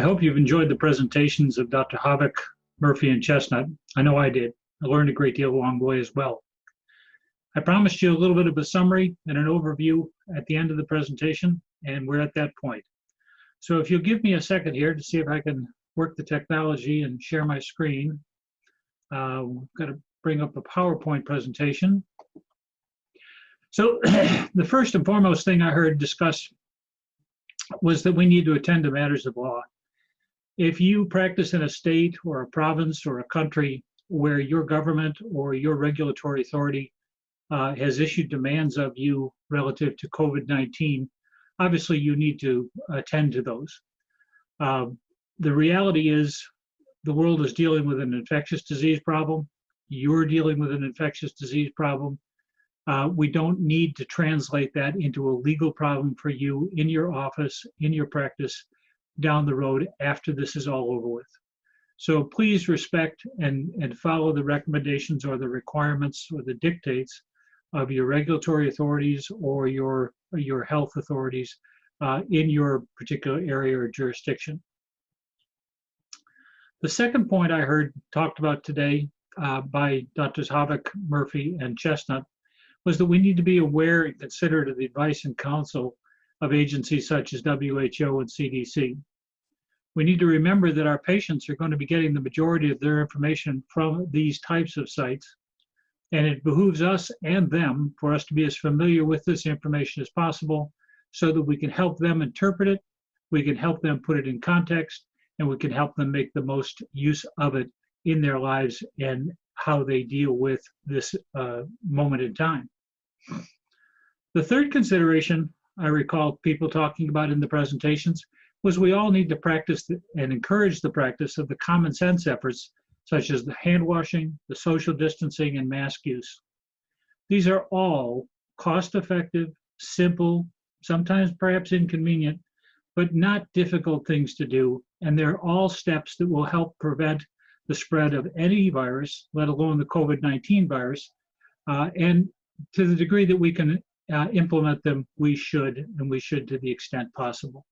hope you've enjoyed the presentations of Dr. Haavik, Murphy, and Chesnut. I know I did. I learned a great deal along the way as well. I promised you a little bit of a summary and an overview at the end of the presentation, and we're at that point. So if you'll give me a second here to see if I can work the technology and share my screen. We've got to bring up a PowerPoint presentation. So the first and foremost thing I heard discussed was that we need to attend to matters of law. If you practice in a state or a province or a country where your government or your regulatory authority has issued demands of you relative to COVID-19, obviously you need to attend to those. The reality is the world is dealing with an infectious disease problem. You're dealing with an infectious disease problem. We don't need to translate that into a legal problem for you in your office, in your practice, down the road after this is all over with. So please respect and follow the recommendations or the requirements or the dictates of your regulatory authorities or your health authorities in your particular area or jurisdiction. The second point I heard talked about today by Drs. Haavik, Murphy, and Chesnut was that we need to be aware and considerate of the advice and counsel of agencies such as WHO and CDC. We need to remember that our patients are going to be getting the majority of their information from these types of sites, and it behooves us and them for us to be as familiar with this information as possible so that we can help them interpret it, we can help them put it in context, and we can help them make the most use of it in their lives and how they deal with this moment in time. The third consideration I recall people talking about in the presentations was we all need to practice and encourage the practice of the common sense efforts such as the hand washing, the social distancing, and mask use. These are all cost-effective, simple, sometimes perhaps inconvenient, but not difficult things to do, and they're all steps that will help prevent the spread of any virus, let alone the COVID-19 virus, and to the degree that we can implement them, we should to the extent possible.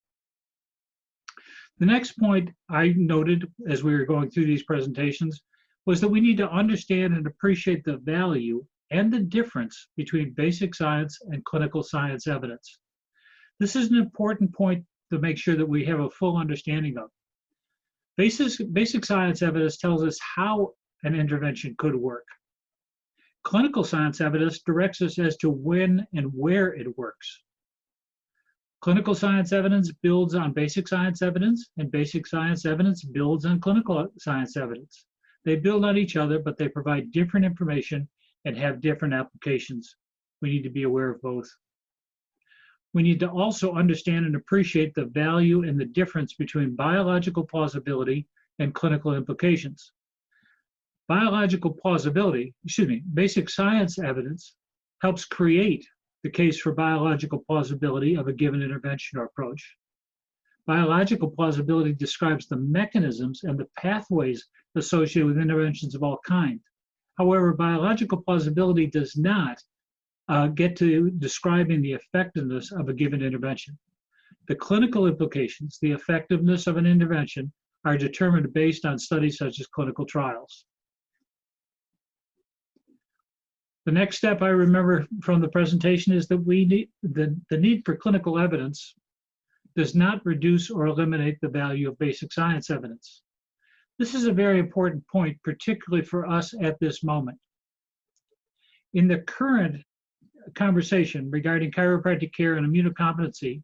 The next point I noted as we were going through these presentations was that we need to understand and appreciate the value and the difference between basic science and clinical science evidence. This is an important point to make sure that we have a full understanding of. Basic science evidence tells us how an intervention could work. Clinical science evidence directs us as to when and where it works. Clinical science evidence builds on basic science evidence, and basic science evidence builds on clinical science evidence. They build on each other, but they provide different information and have different applications. We need to be aware of both. We need to also understand and appreciate the value and the difference between biological plausibility and clinical implications. Basic science evidence helps create the case for biological plausibility of a given intervention or approach. Biological plausibility describes the mechanisms and the pathways associated with interventions of all kinds. However, biological plausibility does not get to describing the effectiveness of a given intervention. The clinical implications, the effectiveness of an intervention, are determined based on studies such as clinical trials. The next step I remember from the presentation is that the need for clinical evidence does not reduce or eliminate the value of basic science evidence. This is a very important point, particularly for us at this moment. In the current conversation regarding chiropractic care and immuno-competency,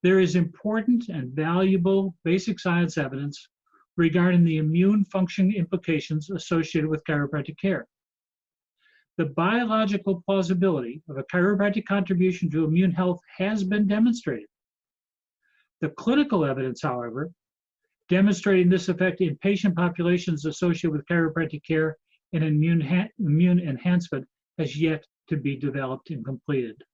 there is important and valuable basic science evidence regarding the immune function implications associated with chiropractic care. The biological plausibility of a chiropractic contribution to immune health has been demonstrated. The clinical evidence, however, demonstrating this effect in patient populations associated with chiropractic care and immune enhancement has yet to be developed and completed.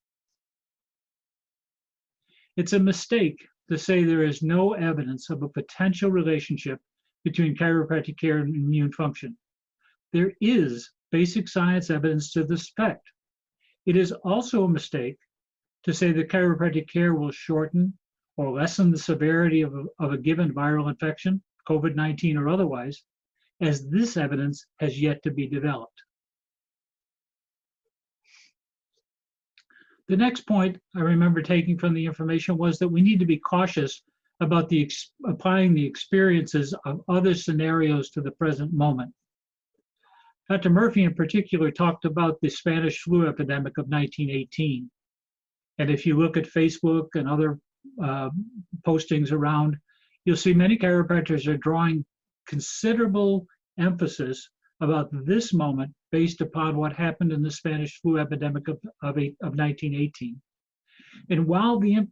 It's a mistake to say there is no evidence of a potential relationship between chiropractic care and immune function. There is basic science evidence to this effect. It is also a mistake to say that chiropractic care will shorten or lessen the severity of a given viral infection, COVID-19 or otherwise, as this evidence has yet to be developed. The next point I remember taking from the information was that we need to be cautious about applying the experiences of other scenarios to the present moment. Dr. Murphy in particular talked about the Spanish flu epidemic of 1918. And if you look at Facebook and other postings around, you'll see many chiropractors are drawing considerable emphasis about this moment based upon what happened in the Spanish flu epidemic of 1918. And while the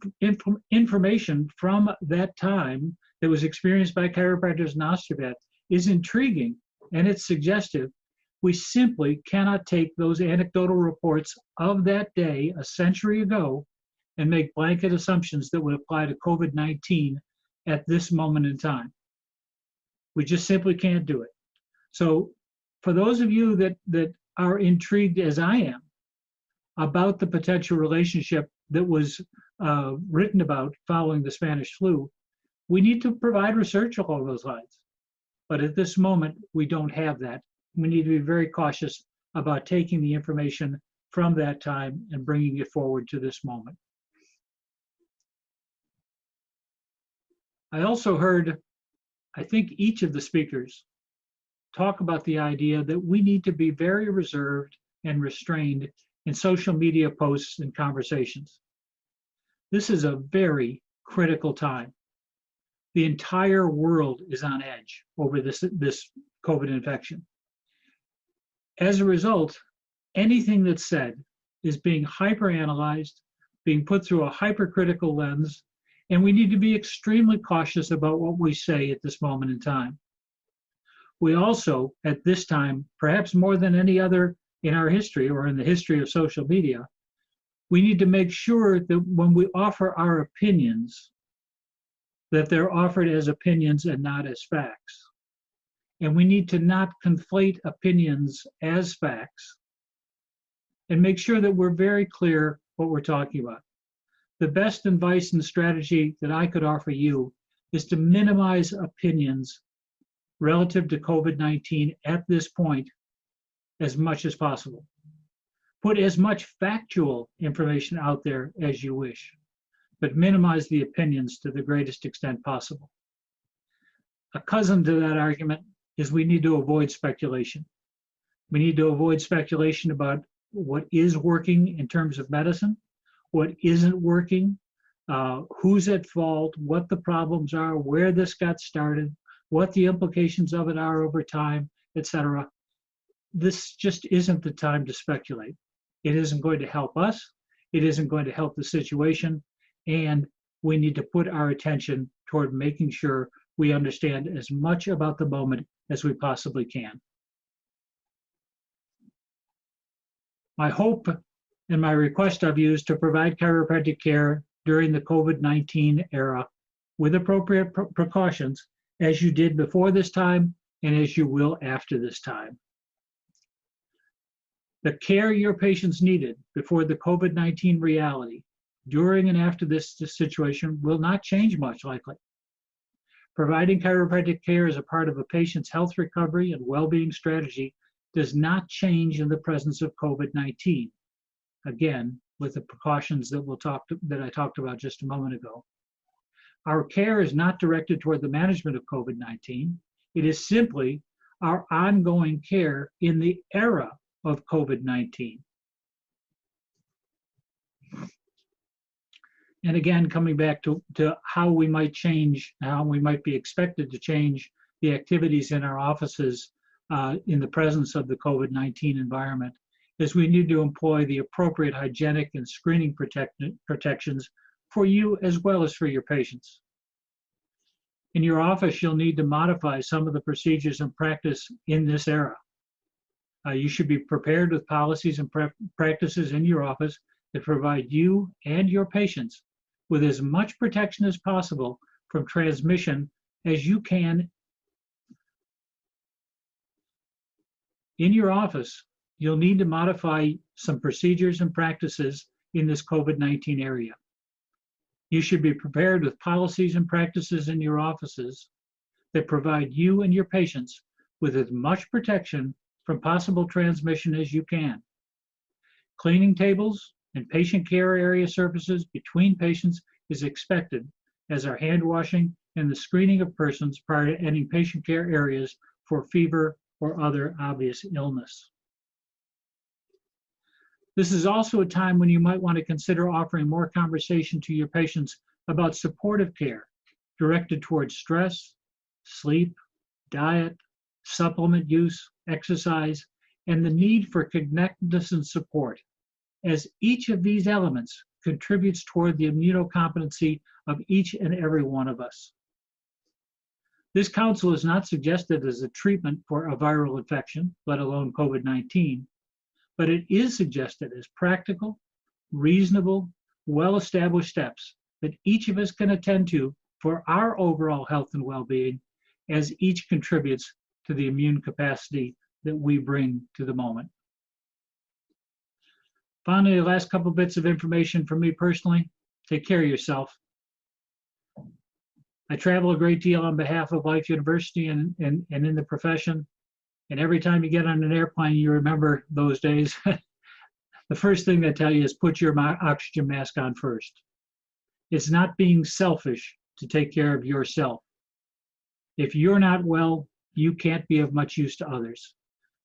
information from that time that was experienced by chiropractors and osteopaths is intriguing and it's suggestive, we simply cannot take those anecdotal reports of that day a century ago and make blanket assumptions that would apply to COVID-19 at this moment in time. We just simply can't do it. So for those of you that are intrigued, as I am, about the potential relationship that was written about following the Spanish flu, we need to provide research along those lines. But at this moment, we don't have that. We need to be very cautious about taking the information from that time and bringing it forward to this moment. I also heard, I think each of the speakers talk about the idea that we need to be very reserved and restrained in social media posts and conversations. This is a very critical time. The entire world is on edge over this COVID infection. As a result, anything that's said is being hyperanalyzed, being put through a hypercritical lens, and we need to be extremely cautious about what we say at this moment in time. We also, at this time, perhaps more than any other in our history or in the history of social media, we need to make sure that when we offer our opinions, that they're offered as opinions and not as facts. And we need to not conflate opinions as facts and make sure that we're very clear what we're talking about. The best advice and strategy that I could offer you is to minimize opinions relative to COVID-19 at this point as much as possible. Put as much factual information out there as you wish, but minimize the opinions to the greatest extent possible. A cousin to that argument is we need to avoid speculation. We need to avoid speculation about what is working in terms of medicine, what isn't working, who's at fault, what the problems are, where this got started, what the implications of it are over time, etc. This just isn't the time to speculate. It isn't going to help us. It isn't going to help the situation. And we need to put our attention toward making sure we understand as much about the moment as we possibly can. My hope and my request of you is to provide chiropractic care during the COVID-19 era with appropriate precautions, as you did before this time and as you will after this time. The care your patients needed before the COVID-19 reality, during and after this situation, will not change much likely. Providing chiropractic care as a part of a patient's health recovery and well-being strategy does not change in the presence of COVID-19. Again, with the precautions that I talked about just a moment ago. Our care is not directed toward the management of COVID-19. It is simply our ongoing care in the era of COVID-19. And again, coming back to how we might change, how we might be expected to change the activities in our offices in the presence of the COVID-19 environment, is we need to employ the appropriate hygienic and screening protections for you as well as for your patients. In your office, you'll need to modify some of the procedures and practice in this era. You should be prepared with policies and practices in your office that provide you and your patients with as much protection as possible from transmission as you can. In your office, you'll need to modify some procedures and practices in this COVID-19 area. You should be prepared with policies and practices in your offices that provide you and your patients with as much protection from possible transmission as you can. Cleaning tables and patient care area surfaces between patients is expected, as are hand washing and the screening of persons prior to entering patient care areas for fever or other obvious illness. This is also a time when you might want to consider offering more conversation to your patients about supportive care directed towards stress, sleep, diet, supplement use, exercise, and the need for connectedness and support, as each of these elements contributes toward the immunocompetency of each and every one of us. This counsel is not suggested as a treatment for a viral infection, let alone COVID-19, but it is suggested as practical, reasonable, well-established steps that each of us can attend to for our overall health and well-being, as each contributes to the immune capacity that we bring to the moment. Finally, the last couple bits of information from me personally: take care of yourself. I travel a great deal on behalf of Life University and in the profession. And every time you get on an airplane, you remember those days. The first thing they tell you is put your oxygen mask on first. It's not being selfish to take care of yourself. If you're not well, you can't be of much use to others.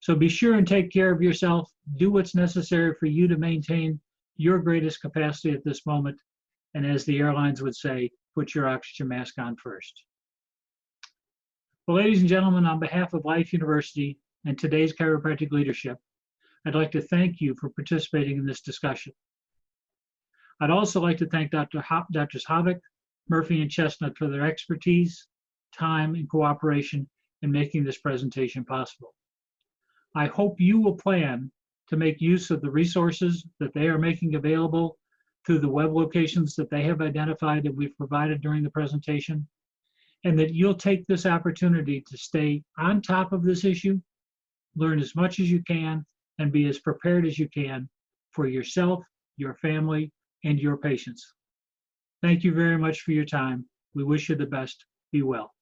So be sure and take care of yourself. Do what's necessary for you to maintain your greatest capacity at this moment. And as the airlines would say, put your oxygen mask on first. Well, ladies and gentlemen, on behalf of Life University and today's chiropractic leadership, I'd like to thank you for participating in this discussion. I'd also like to thank Drs. Haavik, Murphy, and Chesnut for their expertise, time, and cooperation in making this presentation possible. I hope you will plan to make use of the resources that they are making available through the web locations that they have identified that we've provided during the presentation, and that you'll take this opportunity to stay on top of this issue, learn as much as you can, and be as prepared as you can for yourself, your family, and your patients. Thank you very much for your time. We wish you the best. Be well.